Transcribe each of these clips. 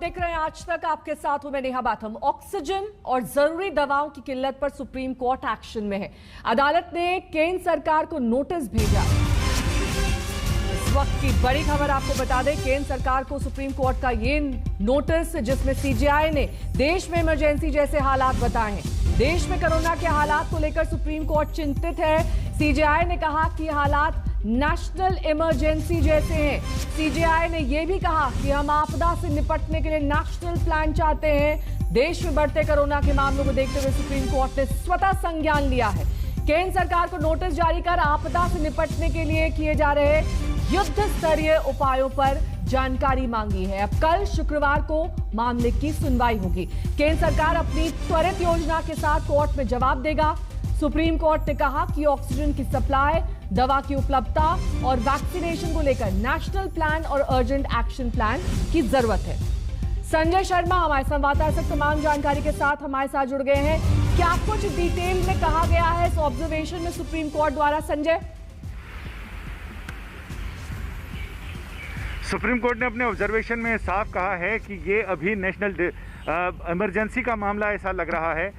देख रहे हैं आज तक, आपके साथ हूं मैं नेहा बाथम। ऑक्सीजन और जरूरी दवाओं की किल्लत पर सुप्रीम कोर्ट एक्शन में है। अदालत ने केंद्र सरकार को नोटिस भेजा। इस वक्त की बड़ी खबर आपको बता दें, केंद्र सरकार को सुप्रीम कोर्ट का ये नोटिस, जिसमें सीजीआई ने देश में इमरजेंसी जैसे हालात बताए हैं। देश में कोरोना के हालात को लेकर सुप्रीम कोर्ट चिंतित है। सीजीआई ने कहा कि हालात नेशनल इमरजेंसी जैसे हैं। सीजीआई ने यह भी कहा कि हम आपदा से निपटने के लिए नेशनल प्लान चाहते हैं। देश में बढ़ते कोरोना के मामलों को देखते हुए सुप्रीम कोर्ट ने स्वतः संज्ञान लिया है। केंद्र सरकार को नोटिस जारी कर आपदा से निपटने के लिए किए जा रहे युद्ध स्तरीय उपायों पर जानकारी मांगी है। अब कल शुक्रवार को मामले की सुनवाई होगी। केंद्र सरकार अपनी त्वरित योजना के साथ कोर्ट में जवाब देगा। सुप्रीम कोर्ट ने कहा कि ऑक्सीजन की सप्लाई, दवा की उपलब्धता और वैक्सीनेशन को लेकर नेशनल प्लान और अर्जेंट एक्शन प्लान की जरूरत है। संजय शर्मा हमारे संवाददाता तमाम जानकारी के साथ हमारे साथ जुड़ गए हैं। क्या कुछ डिटेल में कहा गया है इस ऑब्जर्वेशन में सुप्रीम कोर्ट द्वारा? संजय, सुप्रीम कोर्ट ने अपने ऑब्जर्वेशन में साफ कहा है कि ये अभी नेशनल इमरजेंसी का मामला ऐसा लग रहा है।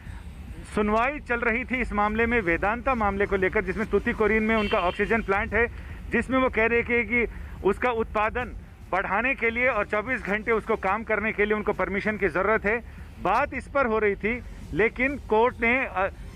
सुनवाई चल रही थी इस मामले में, वेदांता मामले को लेकर, जिसमें तूतीकोरिन में उनका ऑक्सीजन प्लांट है, जिसमें वो कह रहे थे कि उसका उत्पादन बढ़ाने के लिए और 24 घंटे उसको काम करने के लिए उनको परमिशन की ज़रूरत है। बात इस पर हो रही थी, लेकिन कोर्ट ने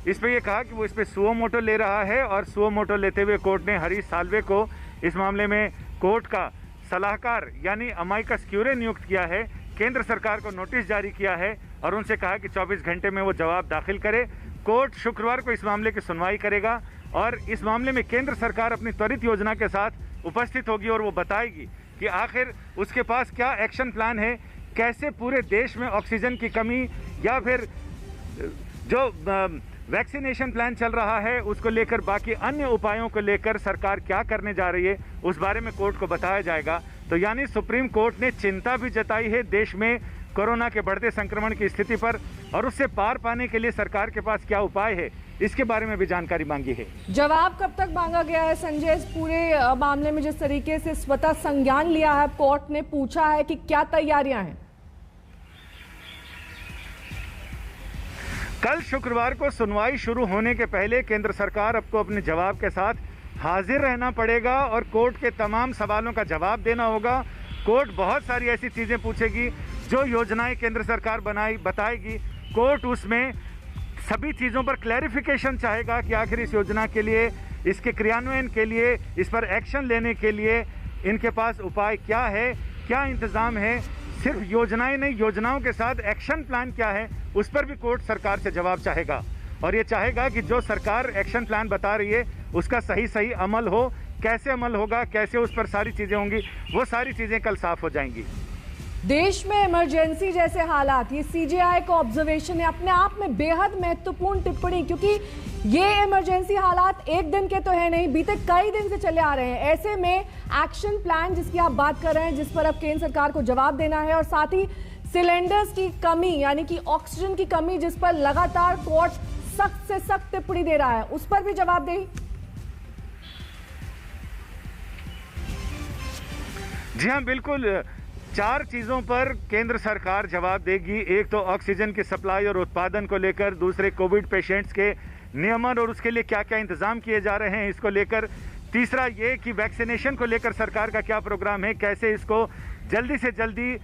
इस पर यह कहा कि वो इस पर सुओ मोटो ले रहा है, और सुओ मोटो लेते हुए कोर्ट ने हरीश साल्वे को इस मामले में कोर्ट का सलाहकार यानी अमाइकस क्यूरे नियुक्त किया है। केंद्र सरकार को नोटिस जारी किया है और उनसे कहा कि 24 घंटे में वो जवाब दाखिल करे। कोर्ट शुक्रवार को इस मामले की सुनवाई करेगा और इस मामले में केंद्र सरकार अपनी त्वरित योजना के साथ उपस्थित होगी और वो बताएगी कि आखिर उसके पास क्या एक्शन प्लान है, कैसे पूरे देश में ऑक्सीजन की कमी या फिर जो वैक्सीनेशन प्लान चल रहा है उसको लेकर, बाकी अन्य उपायों को लेकर सरकार क्या करने जा रही है, उस बारे में कोर्ट को बताया जाएगा। तो यानी सुप्रीम कोर्ट ने चिंता भी जताई है देश में कोरोना के बढ़ते संक्रमण की स्थिति पर, और उससे पार पाने के लिए सरकार के पास क्या उपाय है, इसके बारे में भी जानकारी मांगी है। जवाब कब तक मांगा गया है संजय इस पूरे मामले में? जिस तरीके से स्वतः संज्ञान लिया है कोर्ट ने, पूछा है कि क्या तैयारियां हैं? कल शुक्रवार को सुनवाई शुरू होने के पहले केंद्र सरकार आपको अपने जवाब के साथ हाजिर रहना पड़ेगा और कोर्ट के तमाम सवालों का जवाब देना होगा। कोर्ट बहुत सारी ऐसी चीज़ें पूछेगी, जो योजनाएं केंद्र सरकार बताएगी, कोर्ट उसमें सभी चीज़ों पर क्लैरिफिकेशन चाहेगा कि आखिर इस योजना के लिए, इसके क्रियान्वयन के लिए, इस पर एक्शन लेने के लिए इनके पास उपाय क्या है, क्या इंतज़ाम है। सिर्फ योजनाएं नहीं, योजनाओं के साथ एक्शन प्लान क्या है, उस पर भी कोर्ट सरकार से जवाब चाहेगा और ये चाहेगा कि जो सरकार एक्शन प्लान बता रही है उसका सही अमल हो। कैसे अमल होगा, कैसे उस पर सारी चीज़ें होंगी, वो सारी चीज़ें कल साफ हो जाएंगी। देश में इमरजेंसी जैसे हालात, ये सीजीआई का ऑब्जर्वेशन है, अपने आप में बेहद महत्वपूर्ण टिप्पणी, क्योंकि ये इमरजेंसी हालात एक दिन के तो है नहीं, बीते कई दिन से चले आ रहे हैं। ऐसे में एक्शन प्लान जिसकी आप बात कर रहे हैं, जिस पर अब केंद्र सरकार को जवाब देना है, और साथ ही सिलेंडर्स की कमी यानी कि ऑक्सीजन की कमी, जिस पर लगातार कोर्ट सख्त से सख्त टिप्पणी दे रहा है, उस पर भी जवाब दें। जी हाँ, बिल्कुल। 4 चीज़ों पर केंद्र सरकार जवाब देगी। एक तो ऑक्सीजन की सप्लाई और उत्पादन को लेकर, दूसरे कोविड पेशेंट्स के नियमन और उसके लिए क्या क्या इंतजाम किए जा रहे हैं इसको लेकर, तीसरा ये कि वैक्सीनेशन को लेकर सरकार का क्या प्रोग्राम है, कैसे इसको जल्दी से जल्दी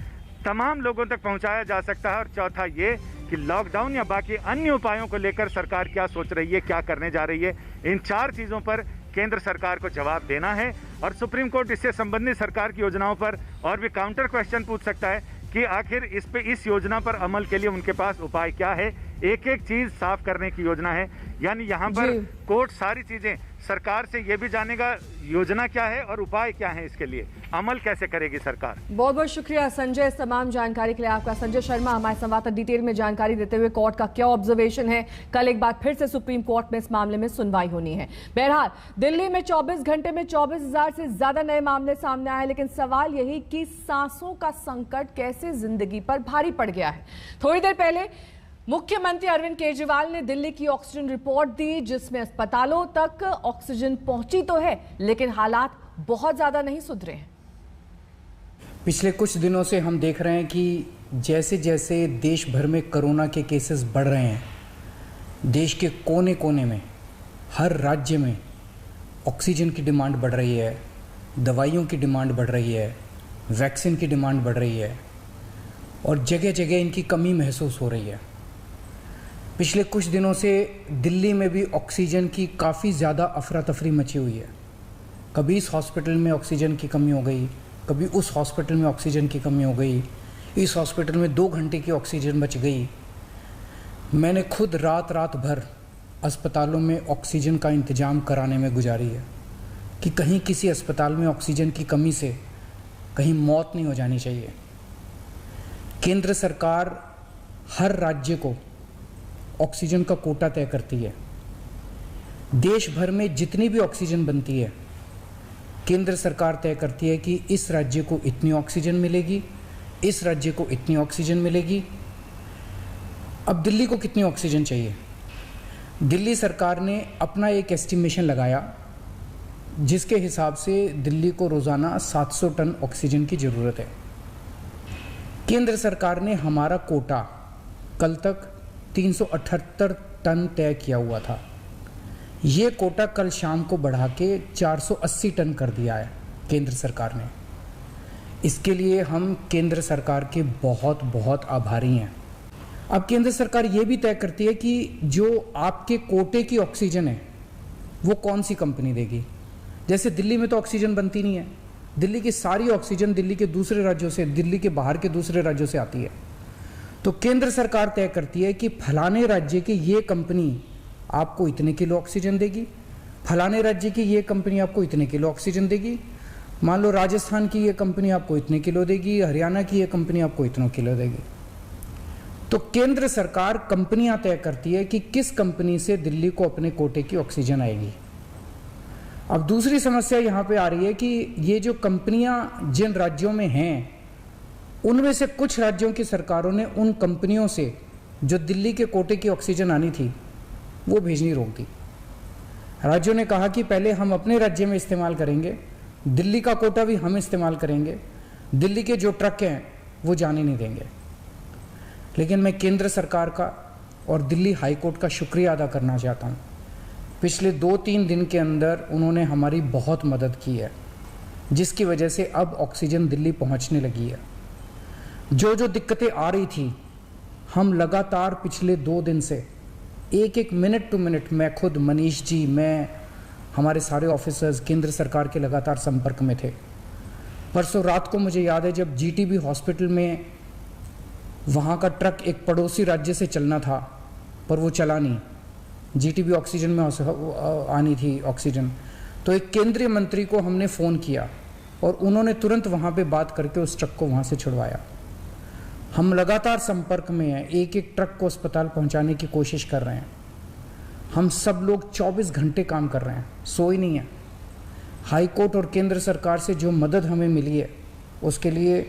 तमाम लोगों तक पहुंचाया जा सकता है, और चौथा ये कि लॉकडाउन या बाकी अन्य उपायों को लेकर सरकार क्या सोच रही है, क्या करने जा रही है। इन 4 चीज़ों पर केंद्र सरकार को जवाब देना है और सुप्रीम कोर्ट इससे संबंधित सरकार की योजनाओं पर और भी काउंटर क्वेश्चन पूछ सकता है कि आखिर इस योजना पर अमल के लिए उनके पास उपाय क्या है। एक एक चीज साफ करने की योजना है, यानी यहाँ पर कोर्ट सारी चीजें सरकार से ये भी जानेगा योजना क्या है और उपाय क्या है, इसके लिए अमल कैसे करेगी सरकार। बहुत बहुत शुक्रिया संजय इस तमाम जानकारी के लिए आपका। संजय शर्मा हमारे संवाददाता डिटेल में जानकारी देते हुए कोर्ट का क्या ऑब्जर्वेशन है। कल एक बार फिर से सुप्रीम कोर्ट में इस मामले में सुनवाई होनी है। बहरहाल दिल्ली में 24 घंटे में 24,000 से ज्यादा नए मामले सामने आए, लेकिन सवाल यही कि सांसों का संकट कैसे जिंदगी पर भारी पड़ गया है। थोड़ी देर पहले मुख्यमंत्री अरविंद केजरीवाल ने दिल्ली की ऑक्सीजन रिपोर्ट दी, जिसमें अस्पतालों तक ऑक्सीजन पहुंची तो है, लेकिन हालात बहुत ज्यादा नहीं सुधरे हैं। पिछले कुछ दिनों से हम देख रहे हैं कि जैसे जैसे देश भर में कोरोना के केसेस बढ़ रहे हैं, देश के कोने कोने में, हर राज्य में ऑक्सीजन की डिमांड बढ़ रही है, दवाइयों की डिमांड बढ़ रही है, वैक्सीन की डिमांड बढ़ रही है और जगह जगह इनकी कमी महसूस हो रही है। पिछले कुछ दिनों से दिल्ली में भी ऑक्सीजन की काफ़ी ज़्यादा अफरा तफरी मची हुई है। कभी इस हॉस्पिटल में ऑक्सीजन की कमी हो गई, कभी उस हॉस्पिटल में ऑक्सीजन की कमी हो गई, इस हॉस्पिटल में 2 घंटे की ऑक्सीजन बच गई। मैंने खुद रात भर अस्पतालों में ऑक्सीजन का इंतज़ाम कराने में गुजारी है कि कहीं किसी अस्पताल में ऑक्सीजन की कमी से कहीं मौत नहीं हो जानी चाहिए। केंद्र सरकार हर राज्य को ऑक्सीजन का कोटा तय करती है। देश भर में जितनी भी ऑक्सीजन बनती है, केंद्र सरकार तय करती है कि इस राज्य को इतनी ऑक्सीजन मिलेगी, इस राज्य को इतनी ऑक्सीजन मिलेगी। अब दिल्ली को कितनी ऑक्सीजन चाहिए? दिल्ली सरकार ने अपना एक एस्टिमेशन लगाया जिसके हिसाब से दिल्ली को रोज़ाना 700 टन ऑक्सीजन की ज़रूरत है। केंद्र सरकार ने हमारा कोटा कल तक 378 टन तय किया हुआ था। ये कोटा कल शाम को बढ़ा के 480 टन कर दिया है केंद्र सरकार ने। इसके लिए हम केंद्र सरकार के बहुत बहुत आभारी हैं। अब केंद्र सरकार ये भी तय करती है कि जो आपके कोटे की ऑक्सीजन है वो कौन सी कंपनी देगी। जैसे दिल्ली में तो ऑक्सीजन बनती नहीं है, दिल्ली की सारी ऑक्सीजन दिल्ली के दूसरे राज्यों से, दिल्ली के बाहर के दूसरे राज्यों से आती है। तो केंद्र सरकार तय करती है कि फलाने राज्य की ये कंपनी आपको इतने किलो ऑक्सीजन देगी, फलाने राज्य की ये कंपनी आपको इतने किलो ऑक्सीजन देगी। मान लो राजस्थान की ये कंपनी आपको इतने किलो देगी, हरियाणा की ये कंपनी आपको इतने किलो देगी। तो केंद्र सरकार कंपनियां तय करती है कि किस कंपनी से दिल्ली को अपने कोटे की ऑक्सीजन आएगी। अब दूसरी समस्या यहां पे आ रही है कि ये जो कंपनियां जिन राज्यों में हैं, उनमें से कुछ राज्यों की सरकारों ने उन कंपनियों से जो दिल्ली के कोटे की ऑक्सीजन आनी थी वो भेजनी रोक दी। राज्यों ने कहा कि पहले हम अपने राज्य में इस्तेमाल करेंगे, दिल्ली का कोटा भी हम इस्तेमाल करेंगे, दिल्ली के जो ट्रक हैं वो जाने नहीं देंगे। लेकिन मैं केंद्र सरकार का और दिल्ली हाई कोर्ट का शुक्रिया अदा करना चाहता हूँ। पिछले 2-3 दिन के अंदर उन्होंने हमारी बहुत मदद की है, जिसकी वजह से अब ऑक्सीजन दिल्ली पहुँचने लगी है। जो जो दिक्कतें आ रही थी, हम लगातार पिछले 2 दिन से एक मिनट टू मिनट, मैं खुद, मनीष जी, मैं, हमारे सारे ऑफिसर्स केंद्र सरकार के लगातार संपर्क में थे। परसों रात को मुझे याद है जब जीटीबी हॉस्पिटल में वहाँ का ट्रक एक पड़ोसी राज्य से चलना था पर वो चला नहीं, जीटीबी ऑक्सीजन में आनी थी ऑक्सीजन, तो एक केंद्रीय मंत्री को हमने फ़ोन किया और उन्होंने तुरंत वहाँ पे बात करके उस ट्रक को वहाँ से छुड़वाया। हम लगातार संपर्क में हैं, एक ट्रक को अस्पताल पहुँचाने की कोशिश कर रहे हैं। हम सब लोग 24 घंटे काम कर रहे हैं, सोई नहीं है। हाई कोर्ट और केंद्र सरकार से जो मदद हमें मिली है उसके लिए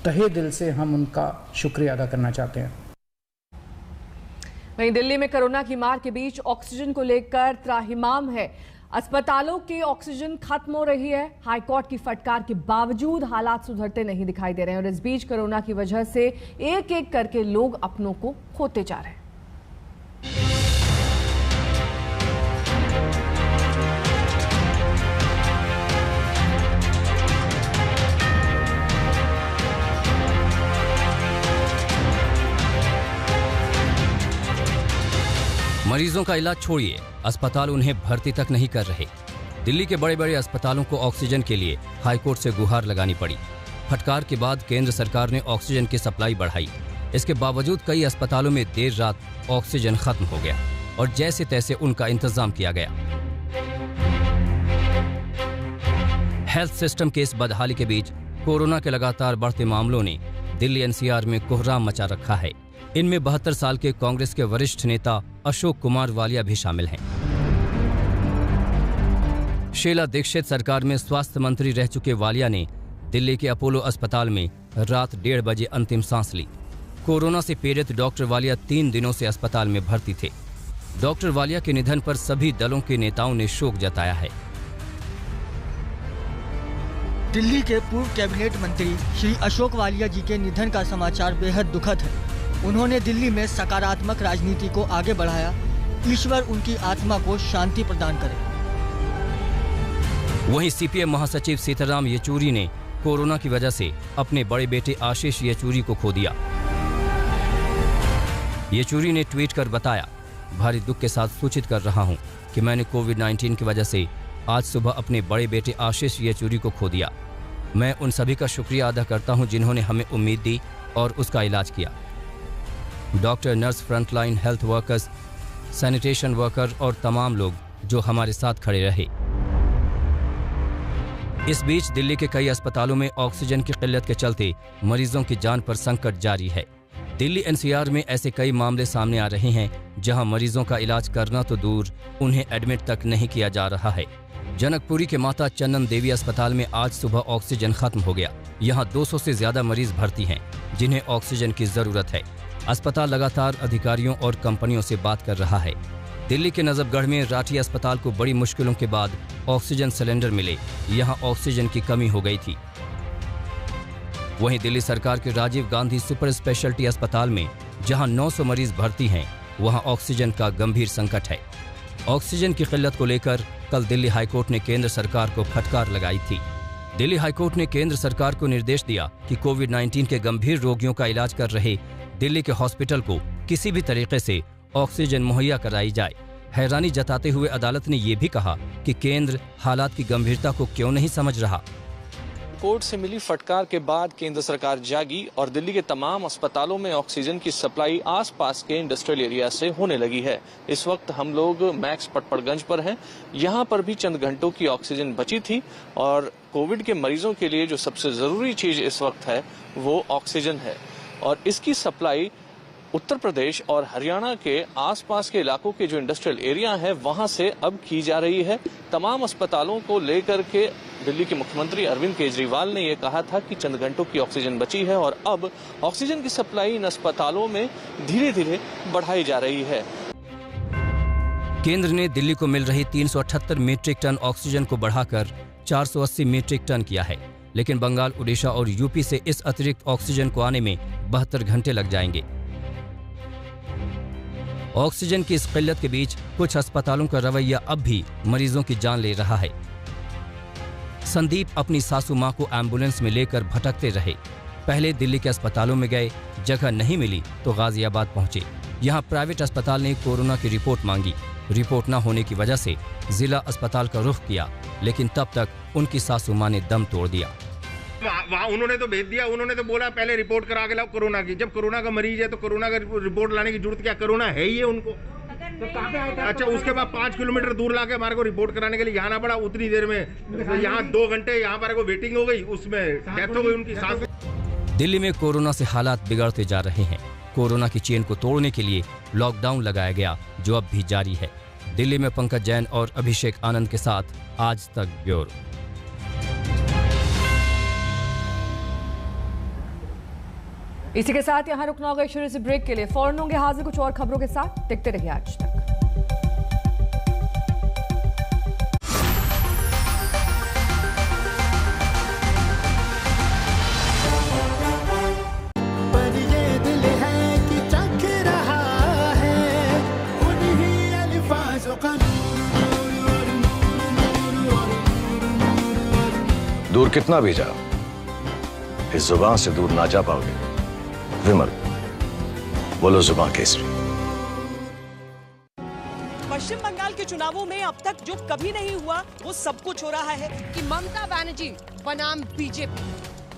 तहे दिल से हम उनका शुक्रिया अदा करना चाहते हैं। वहीं दिल्ली में कोरोना की मार के बीच ऑक्सीजन को लेकर त्राहिमाम है। अस्पतालों की ऑक्सीजन खत्म हो रही है। हाईकोर्ट की फटकार के बावजूद हालात सुधरते नहीं दिखाई दे रहे हैं और इस बीच कोरोना की वजह से एक करके लोग अपनों को खोते जा रहे हैं। मरीजों का इलाज छोड़िए, अस्पताल उन्हें भर्ती तक नहीं कर रहे। दिल्ली के बड़े बड़े अस्पतालों को ऑक्सीजन के लिए हाईकोर्ट से गुहार लगानी पड़ी। फटकार के बाद केंद्र सरकार ने ऑक्सीजन की सप्लाई बढ़ाई। इसके बावजूद कई अस्पतालों में देर रात ऑक्सीजन खत्म हो गया और जैसे तैसे उनका इंतजाम किया गया। हेल्थ सिस्टम के इस बदहाली के बीच कोरोना के लगातार बढ़ते मामलों ने दिल्ली एनसीआर में कोहराम मचा रखा है। इनमें 72 साल के कांग्रेस के वरिष्ठ नेता अशोक कुमार वालिया भी शामिल हैं। शीला दीक्षित सरकार में स्वास्थ्य मंत्री रह चुके वालिया ने दिल्ली के अपोलो अस्पताल में रात 1:30 बजे अंतिम सांस ली। कोरोना से पीड़ित डॉक्टर वालिया 3 दिनों से अस्पताल में भर्ती थे। डॉक्टर वालिया के निधन पर सभी दलों के नेताओं ने शोक जताया है। दिल्ली के पूर्व कैबिनेट मंत्री श्री अशोक वालिया जी के निधन का समाचार बेहद दुखद है। उन्होंने दिल्ली में सकारात्मक राजनीति को आगे बढ़ाया। ईश्वर उनकी आत्मा को शांति प्रदान करे। वहीं सीपीएम महासचिव सीताराम येचुरी ने कोरोना की वजह से अपने बड़े बेटे आशीष येचुरी को खो दिया। येचुरी ने ट्वीट कर बताया, भारी दुख के साथ सूचित कर रहा हूं कि मैंने कोविड-19 की वजह से आज सुबह अपने बड़े बेटे आशीष येचुरी को खो दिया। मैं उन सभी का शुक्रिया अदा करता हूं जिन्होंने हमें उम्मीद दी और उसका इलाज किया। Doctor, nurse, frontline health workers, sanitation worker और तमाम लोग जो हमारे साथ खड़े रहे। इस बीच दिल्ली के कई अस्पतालों में ऑक्सीजन की किल्लत के चलते मरीजों की जान पर संकट जारी है। दिल्ली एनसीआर में ऐसे कई मामले सामने आ रहे हैं जहां मरीजों का इलाज करना तो दूर, उन्हें एडमिट तक नहीं किया जा रहा है। जनकपुरी के माता चन्नन देवी अस्पताल में आज सुबह ऑक्सीजन खत्म हो गया। यहां 200 से ज्यादा मरीज भर्ती हैं जिन्हें ऑक्सीजन की जरूरत है। अस्पताल लगातार अधिकारियों और कंपनियों से बात कर रहा है। दिल्ली के नजफगढ़ में राठी अस्पताल को बड़ी मुश्किलों के बाद ऑक्सीजन सिलेंडर मिले। यहां ऑक्सीजन की कमी हो गई थी। वहीं दिल्ली सरकार के राजीव गांधी सुपर स्पेशलिटी अस्पताल में जहां 900 मरीज भर्ती हैं, वहां ऑक्सीजन का गंभीर संकट है। ऑक्सीजन की किल्लत को लेकर कल दिल्ली हाईकोर्ट ने केंद्र सरकार को फटकार लगाई थी। दिल्ली हाईकोर्ट ने केंद्र सरकार को निर्देश दिया कि कोविड-19 के गंभीर रोगियों का इलाज कर रहे दिल्ली के हॉस्पिटल को किसी भी तरीके से ऑक्सीजन मुहैया कराई जाए। हैरानी जताते हुए अदालत ने यह भी कहा कि केंद्र हालात की गंभीरता को क्यों नहीं समझ रहा। कोर्ट से मिली फटकार के बाद केंद्र सरकार जागी और दिल्ली के तमाम अस्पतालों में ऑक्सीजन की सप्लाई आसपास के इंडस्ट्रियल एरिया से होने लगी है। इस वक्त हम लोग मैक्स पटपड़गंज पर हैं। यहाँ पर भी चंद घंटों की ऑक्सीजन बची थी और कोविड के मरीजों के लिए जो सबसे जरूरी चीज इस वक्त है वो ऑक्सीजन है और इसकी सप्लाई उत्तर प्रदेश और हरियाणा के आसपास के इलाकों के जो इंडस्ट्रियल एरिया है वहां से अब की जा रही है। तमाम अस्पतालों को लेकर के दिल्ली के मुख्यमंत्री अरविंद केजरीवाल ने यह कहा था कि चंद घंटों की ऑक्सीजन बची है और अब ऑक्सीजन की सप्लाई इन अस्पतालों में धीरे धीरे बढ़ाई जा रही है। केंद्र ने दिल्ली को मिल रही 378 मीट्रिक टन ऑक्सीजन को बढ़ाकर 480 मीट्रिक टन किया है, लेकिन बंगाल, उड़ीसा और यूपी से इस अतिरिक्त ऑक्सीजन को आने में 72 घंटे लग जाएंगे। ऑक्सीजन की इस किल्लत के बीच कुछ अस्पतालों का रवैया अब भी मरीजों की जान ले रहा है। संदीप अपनी सासू मां को एम्बुलेंस में लेकर भटकते रहे। पहले दिल्ली के अस्पतालों में गए, जगह नहीं मिली तो गाजियाबाद पहुंचे। यहां प्राइवेट अस्पताल ने कोरोना की रिपोर्ट मांगी। रिपोर्ट न होने की वजह से जिला अस्पताल का रुख किया, लेकिन तब तक उनकी सासू मां ने दम तोड़ दिया। वहाँ उन्होंने तो भेज दिया, उन्होंने तो बोला पहले रिपोर्ट करा के लाओ कोरोना की। जब कोरोना का मरीज है तो कोरोना का रिपोर्ट लाने की जरूरत क्या? कोरोना है ही है उनको तो कहाँ पे आया? अच्छा, उसके बाद 5 किलोमीटर दूर लाके हमारे को रिपोर्ट कराने के लिए यहाँ आना पड़ा। उतनी देर में तो यहाँ 2 घंटे यहाँ पर वेटिंग हो गई, उसमें डेथ हो गई उनकी सास। दिल्ली में कोरोना से हालात बिगड़ते जा रहे हैं। कोरोना की चेन को तोड़ने के लिए लॉकडाउन लगाया गया, जो अब भी जारी है। दिल्ली में पंकज जैन और अभिषेक आनंद के साथ आज तक ब्यूरो। इसी के साथ यहां रुकना होगा शुरू से ब्रेक के लिए। फौरन होंगे हाजिर कुछ और खबरों के साथ। देखते रहिए आज तक। पर ये दिल है कि चख रहा है उन्हीं अल्फाजों का। दूर कितना भी जाओ, इस जुबान से दूर ना जा पाओगे। विमल, बोलो जुबान केसरी। पश्चिम बंगाल के चुनावों में अब तक जो कभी नहीं हुआ वो सब कुछ हो रहा है कि ममता बनर्जी बनाम बीजेपी,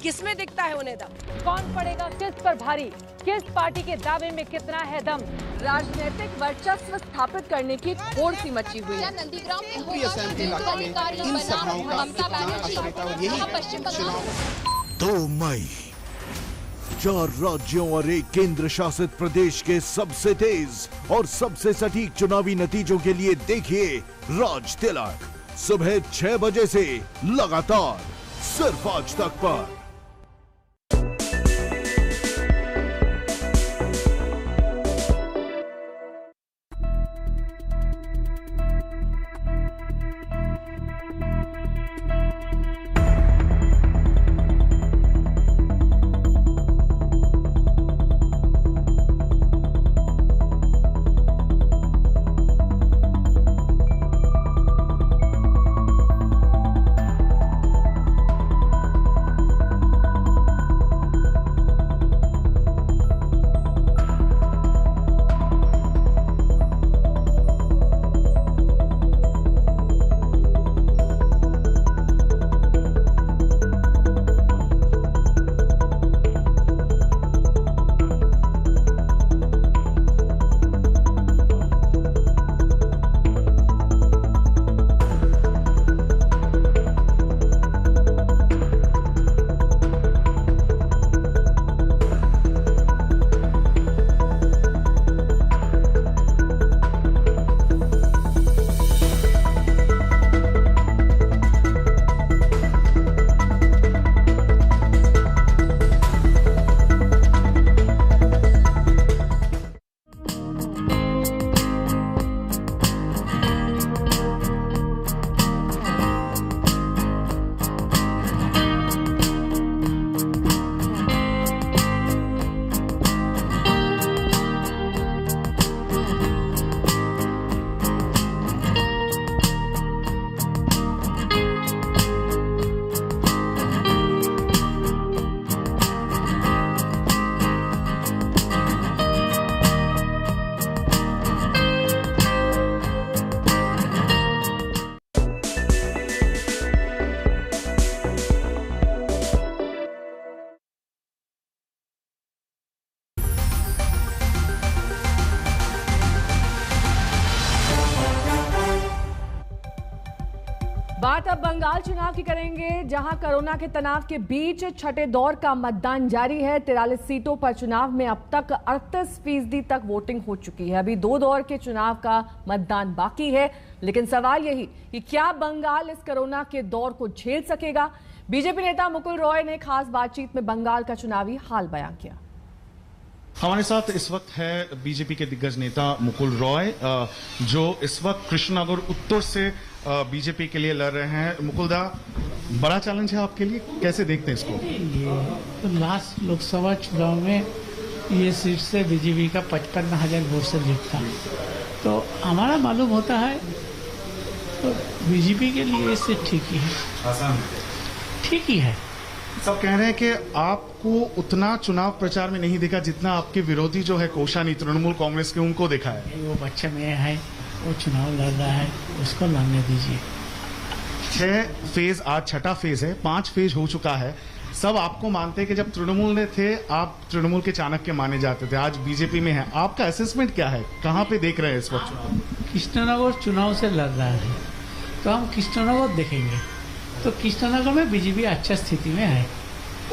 किसमें दिखता है उन्हें दम? कौन पड़ेगा किस पर भारी? किस पार्टी के दावे में कितना है दम? राजनीतिक वर्चस्व स्थापित करने की होड़ सी मची हुई है। इन सभाओं का 2 मई 4 राज्यों और 1 केंद्र शासित प्रदेश के सबसे तेज और सबसे सटीक चुनावी नतीजों के लिए देखिए राज तिलक सुबह 6 बजे से लगातार सिर्फ आज तक पर। बात अब बंगाल चुनाव की करेंगे, जहां कोरोना के तनाव के बीच छठे दौर का मतदान जारी है। 43 सीटों पर चुनाव में अब तक 38% तक वोटिंग हो चुकी है। अभी 2 दौर के चुनाव का मतदान बाकी है, लेकिन सवाल यही कि क्या बंगाल इस कोरोना के दौर को झेल सकेगा। बीजेपी नेता मुकुल रॉय ने खास बातचीत में बंगाल का चुनावी हाल बयां किया। हमारे साथ इस वक्त है बीजेपी के दिग्गज नेता मुकुल रॉय, जो इस वक्त कृष्णनगर उत्तर से बीजेपी के लिए लड़ रहे हैं। मुकुल दा, बड़ा चैलेंज है आपके लिए, कैसे देखते हैं इसको? तो लास्ट लोकसभा चुनाव में ये सीट से बीजेपी का 55,000 वोट से जीता, तो हमारा मालूम होता है तो बीजेपी के लिए ये सीट ठीक ही है, आसान ठीक ही है। सब कह रहे हैं कि आपको उतना चुनाव प्रचार में नहीं देखा जितना आपके विरोधी जो है कोशानी तृणमूल कांग्रेस के, उनको देखा है। वो बच्चे में है, वो चुनाव लड़ रहा है, उसको लड़ने दीजिए। 6 फेज, आज छठा फेज है, 5 फेज हो चुका है। सब आपको मानते हैं कि जब तृणमूल में थे आप तृणमूल के चाणक्य माने जाते थे, आज बीजेपी में है। आपका असेसमेंट क्या है, कहाँ पे देख रहे हैं इस वक्त चुनाव? कृष्णनगर चुनाव से लड़ रहा है तो हम कृष्णनगर देखेंगे, तो कृष्णनगर में बीजेपी अच्छा स्थिति में है।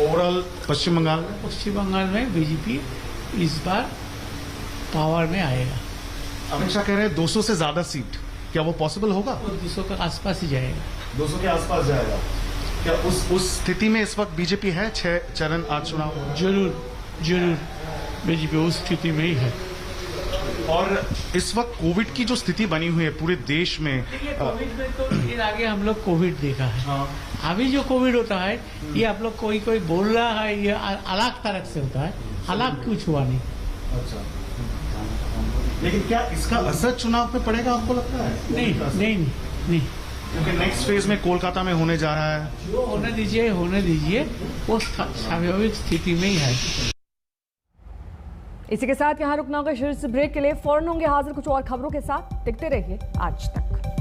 ओवरऑल पश्चिम बंगाल में बीजेपी इस बार पावर में आएगा। अमित शाह कह रहे हैं 200 से ज्यादा सीट, क्या वो पॉसिबल होगा? 200 के आसपास ही जाएगा। 200 के आसपास जाएगा। क्या उस स्थिति में इस वक्त बीजेपी है? 6 चरण आज चुनाव जरूर बीजेपी उस स्थिति में ही है। और इस वक्त कोविड की जो स्थिति बनी हुई है पूरे देश में, कोविड में तो फिर आगे हम लोग कोविड देखा है। हाँ। अभी जो कोविड होता है ये आप लोग कोई बोल रहा है ये अलग तरह से होता है, अलग कुछ हुआ नहीं। अच्छा, लेकिन क्या इसका असर चुनाव पे पड़ेगा आपको लगता है? नहीं, क्योंकि नेक्स्ट फेज में कोलकाता में होने जा रहा है। जो होने दीजिए वो स्वाभाविक स्थिति में ही है। इसी के साथ यहाँ रुकना होगा। शीर्ष ब्रेक के लिए फौरन होंगे हाजिर कुछ और खबरों के साथ। देखते रहिए आज तक।